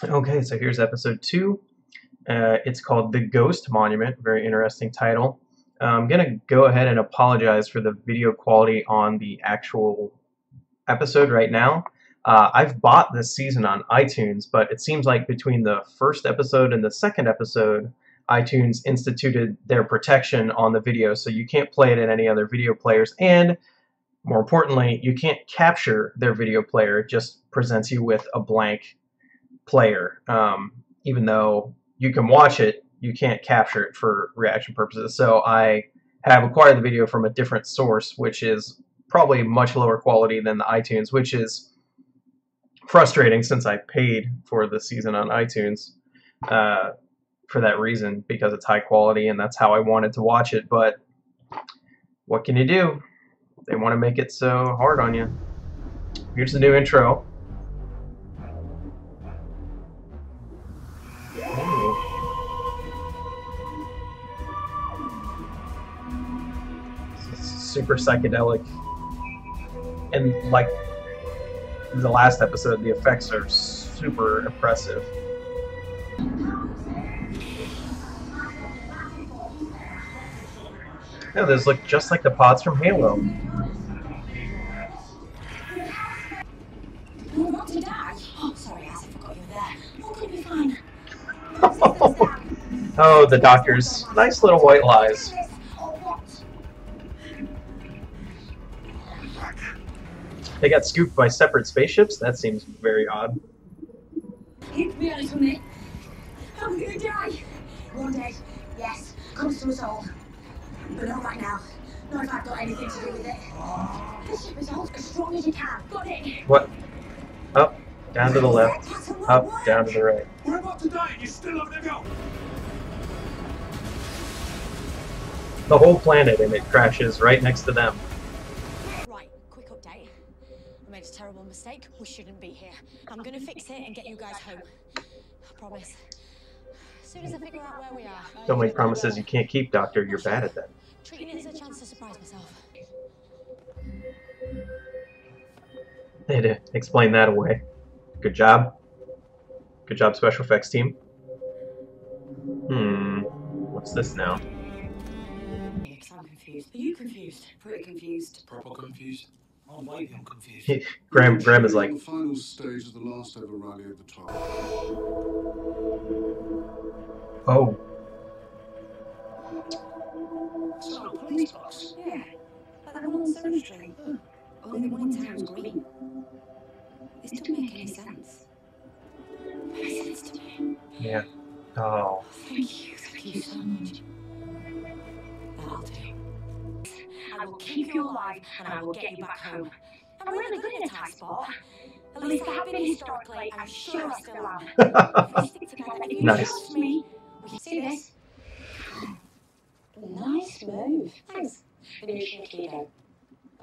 Okay, so here's episode 2. It's called The Ghost Monument. Very interesting title. I'm going to go ahead and apologize for the video quality on the actual episode right now. I've bought this season on iTunes, but it seems like between the first episode and the second episode, iTunes instituted their protection on the video, so you can't play it in any other video players, and more importantly, you can't capture their video player. It just presents you with a blank player. Even though you can watch it, you can't capture it for reaction purposes. So I have acquired the video from a different source, which is probably much lower quality than the iTunes, which is frustrating since I paid for the season on iTunes for that reason, because it's high quality and that's how I wanted to watch it. But what can you do? They want to make it so hard on you. Here's the new intro. Super psychedelic, and like the last episode, the effects are super impressive. Yeah, those look just like the pods from Halo. You're not to die. Oh, sorry, I forgot you were there. Oh, it'll be fine. Oh, the doctor's nice little white lies. They got scooped by separate spaceships? That seems very odd. Keep me honest with me. I'm gonna die. One day, yes, comes to us all. But not right now. Not if I've got anything to do with it. The ship is all as strong as you can. Got it? What? Up, down to the left, up, down to the right. We're about to die and you still have to go. The whole planet, and it crashes right next to them. Right, quick update. I made a terrible mistake. We shouldn't be here. I'm gonna fix it and get you guys home. I promise. As soon as I figure out where we are. Don't make promises you can't keep, Doctor. You're bad at that. Treating it as a chance to surprise myself. They had to explain that away. Good job. Good job, special effects team. What's this now? I'm confused. Are you confused? Pretty confused. Proper confused? Oh, maybe I'm confused. Graham is like... The final stage of the last ever rally of the trial. Oh. It's not a police box. Yeah, like that one on Surrey Street. Only the one in town's green. This doesn't make any sense. Makes sense to me. Yeah. Oh. Thank you so much. That'll do. I will keep you alive and I will get you back home. I'm really good in a tight spot. At least I have been historically, I'm sure I still am. If we stick together, if you Nice. trust me, we can see this. Nice move. Thanks. Venusian Keto.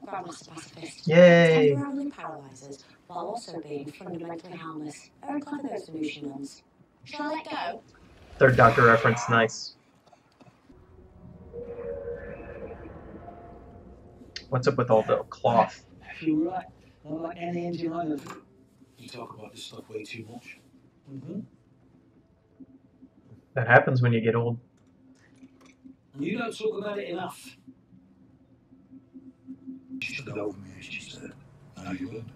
Grandmaster pacifist. Yay! Temporarily paralyzes while also being fundamentally harmless. Very clever, those Venusian ones. Shall I let go? Third Doctor reference, nice. What's up with all the cloth? You're right. Not like any engine either. You talk about this stuff way too much. That happens when you get old. And you don't talk about it enough. She took it over me, as she said. Now you learned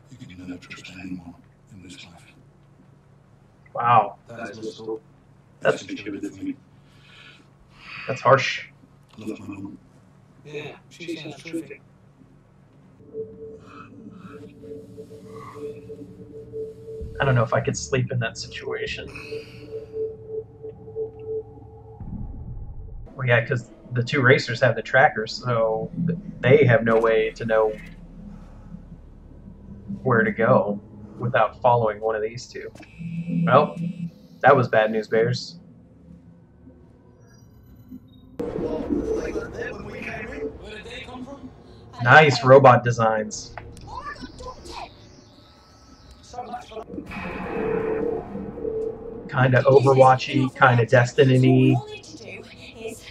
it. You can never trust anyone in this life. Wow. That is messed up. That's- what she did for me. That's harsh. I love my mum. Yeah, she sounds terrific. I don't know if I could sleep in that situation. Well, yeah, because the two racers have the trackers, so they have no way to know where to go without following one of these two. Well, that was bad news, Bears. Nice robot designs. Kind of Overwatchy, kind of Destiny-y. All you need to do is...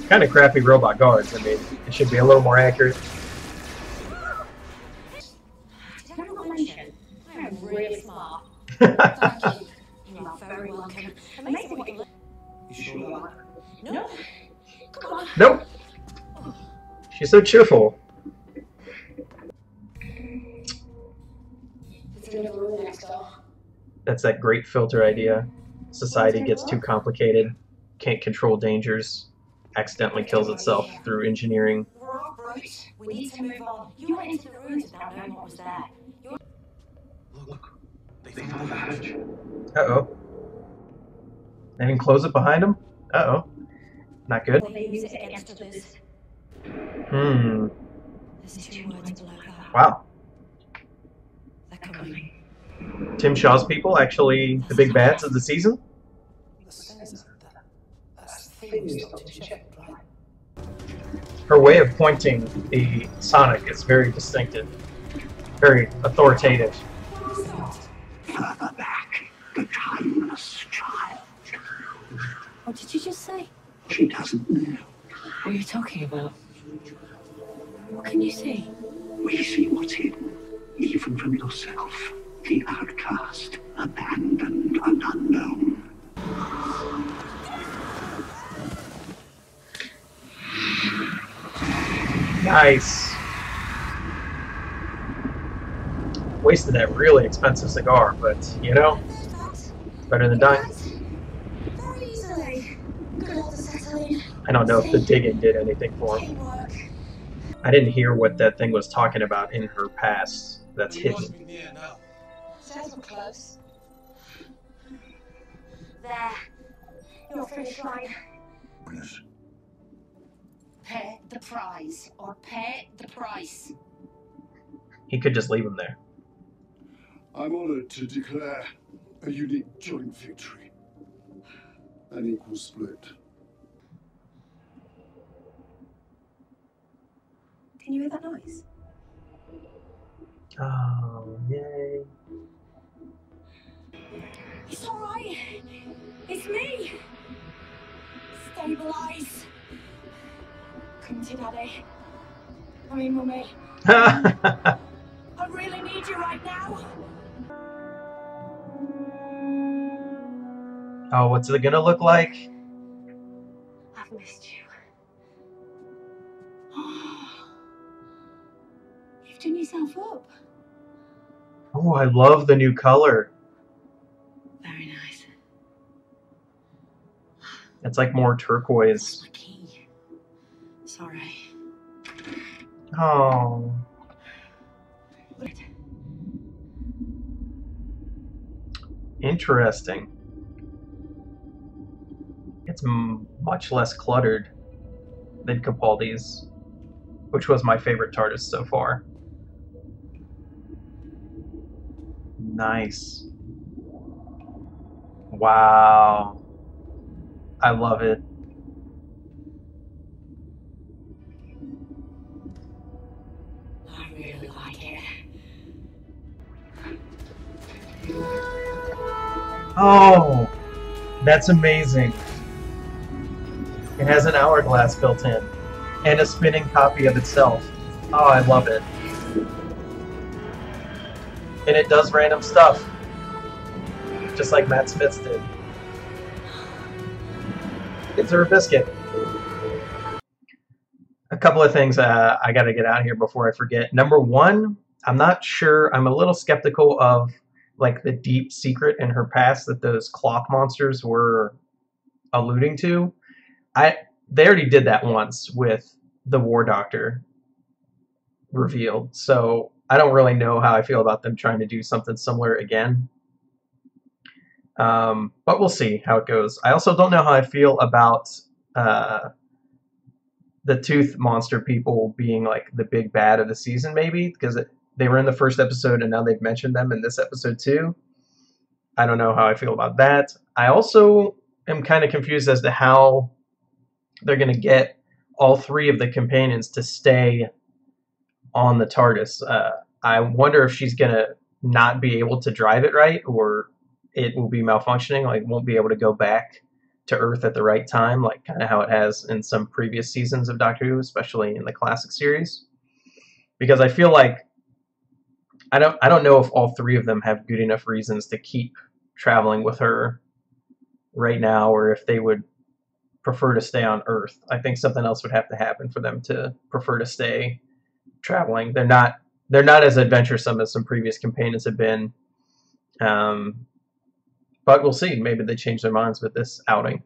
Kind of crappy robot guards. I mean, it should be a little more accurate. Thank you. You are very welcome. Amazing what you learn. You sure about that? No. Come on. Nope. She's so cheerful. There's another room next door. That's that great filter idea. Society gets too complicated, can't control dangers, accidentally kills itself through engineering. We're all right. We need to move on. You went into the rooms without knowing what was there. Look, they found the hatch. Uh-oh. They didn't close it behind them? Uh-oh. Not good. They use it against others. Hmm. There's 2 words below that. Wow. They're coming. Tim Shaw's people actually the big bads of the season? The sensor, that thing is Dr. Jet, right? Her way of pointing the Sonic is very distinctive. Very authoritative. Further back, the timeless child. What did you just say? She doesn't know. What are you talking about? What can you see? We see what's hidden, even from yourself. The outcast, abandoned and unknown. Nice. Wasted that really expensive cigar, but you know, it's better than dying. Very easily. Good old acetylene. I don't know if the digging did anything for him. Teamwork. I didn't hear what that thing was talking about in her past that's You must hidden. be near now. Sounds close. There. Your finish line. Yes. Pay the prize, or pay the price. He could just leave him there. I'm honored to declare a unique joint victory. An equal split. Can you hear that noise? Oh, yay. It's alright. It's me. Stabilize. Come to Daddy. I mean, Mummy. I really need you right now. Oh, what's it gonna look like? I've missed you. You've done yourself up. Oh, I love the new color. Very nice. It's like more turquoise. My key. Sorry. Oh. Interesting. It's much less cluttered than Capaldi's, which was my favorite TARDIS so far. Nice. Wow. I love it. I really like it. Oh, that's amazing. It has an hourglass built in and a spinning copy of itself. Oh, I love it. And it does random stuff, just like Matt Smith's did. Gives her a biscuit. A couple of things I got to get out here before I forget. Number one, I'm not sure. I'm a little skeptical of like the deep secret in her past that those clock monsters were alluding to. They already did that once with the War Doctor revealed, so I don't really know how I feel about them trying to do something similar again. But we'll see how it goes. I also don't know how I feel about the Tooth Monster people being like the big bad of the season, maybe, because they were in the first episode and now they've mentioned them in this episode too. I don't know how I feel about that. I also am kind of confused as to how they're going to get all three of the companions to stay on the TARDIS. I wonder if she's going to not be able to drive it right, or it will be malfunctioning, like won't be able to go back to Earth at the right time, like kind of how it has in some previous seasons of Doctor Who, especially in the classic series. Because I feel like I don't know if all three of them have good enough reasons to keep traveling with her right now, or if they would prefer to stay on Earth. I think something else would have to happen for them to prefer to stay traveling. They're not as adventuresome as some previous companions have been. But we'll see. Maybe they change their minds with this outing.